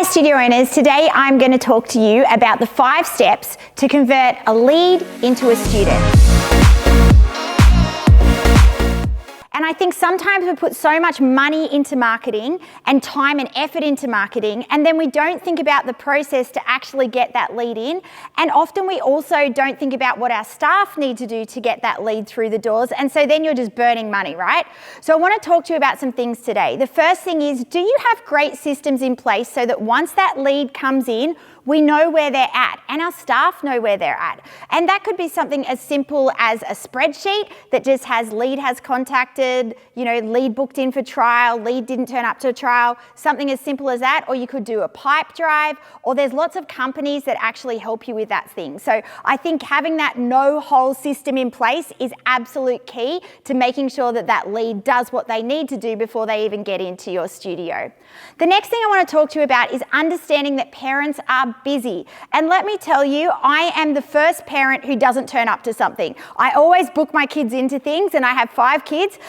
studio owners, today I'm going to talk to you about the 5 steps to convert a lead into a student. And I think sometimes we put so much money into marketing and time and effort into marketing, and then we don't think about the process to actually get that lead in. And often we also don't think about what our staff need to do to get that lead through the doors. And so then you're just burning money, right? So I want to talk to you about some things today. The first thing is, do you have great systems in place so that once that lead comes in, we know where they're at and our staff know where they're at? And that could be something as simple as a spreadsheet that just has lead has contacted, lead booked in for trial, lead didn't turn up to trial, something as simple as that. Or you could do a pipe drive, or there's lots of companies that actually help you with that thing. So I think having that no-hole system in place is absolute key to making sure that that lead does what they need to do before they even get into your studio. The next thing I want to talk to you about is understanding that parents are busy. And let me tell you, I am the first parent who doesn't turn up to something. I always book my kids into things, and I have 5 kids,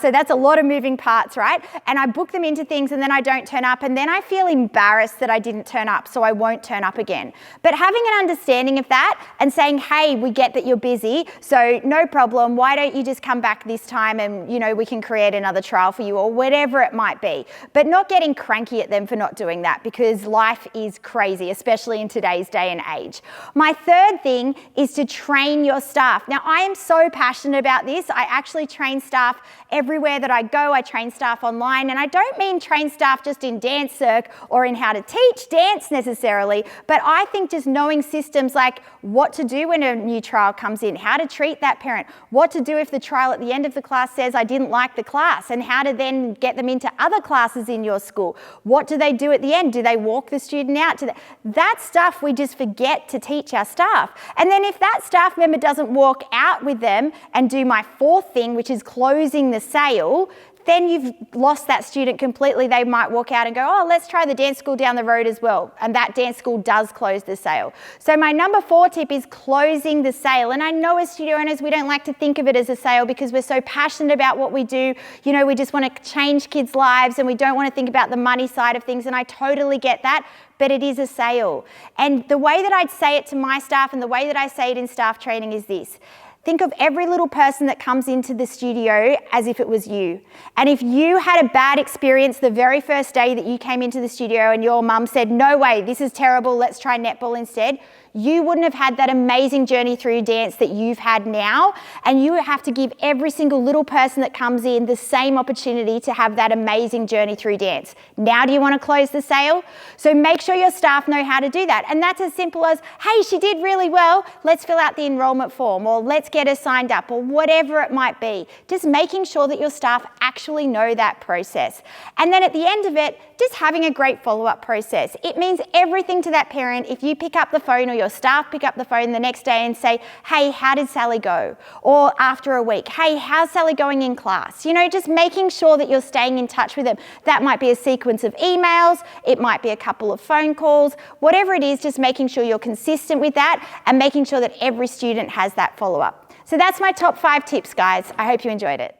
so that's a lot of moving parts, right? And I book them into things and then I don't turn up, and then I feel embarrassed that I didn't turn up, so I won't turn up again. But having an understanding of that and saying, hey, we get that you're busy, so no problem, why don't you just come back this time and we can create another trial for you, or whatever it might be. But not getting cranky at them for not doing that, because life is crazy, especially in today's day and age. My third thing is to train your staff. Now, I am so passionate about this. I actually train staff everywhere that I go. I train staff online, and I don't mean train staff just in Dance Cirque or in how to teach dance necessarily, but I think just knowing systems like what to do when a new trial comes in, how to treat that parent, what to do if the trial at the end of the class says I didn't like the class, and how to then get them into other classes in your school. What do they do at the end? Do they walk the student out? That stuff we just forget to teach our staff. And then if that staff member doesn't walk out with them and do my 4th thing, which is closing the sale, then you've lost that student completely. They might walk out and go, oh, let's try the dance school down the road as well. And that dance school does close the sale. So my number 4 tip is closing the sale. And I know as studio owners, we don't like to think of it as a sale because we're so passionate about what we do. We just want to change kids' lives and we don't want to think about the money side of things. And I totally get that. But it is a sale. And the way that I'd say it to my staff and the way that I say it in staff training is this. Think of every little person that comes into the studio as if it was you. And if you had a bad experience the very first day that you came into the studio and your mum said, no way, this is terrible, let's try netball instead, you wouldn't have had that amazing journey through dance that you've had now. And you have to give every single little person that comes in the same opportunity to have that amazing journey through dance. Now do you want to close the sale? So make sure your staff know how to do that. And that's as simple as, hey, she did really well, let's fill out the enrollment form, or let's get her signed up, or whatever it might be. Just making sure that your staff actually know that process. And then at the end of it, just having a great follow-up process. It means everything to that parent. If you pick up the phone or your staff pick up the phone the next day and say, hey, how did Sally go? Or after a week, hey, how's Sally going in class? Just making sure that you're staying in touch with them. That might be a sequence of emails, it might be a couple of phone calls, whatever it is, just making sure you're consistent with that and making sure that every student has that follow-up. So that's my top 5 tips, guys. I hope you enjoyed it.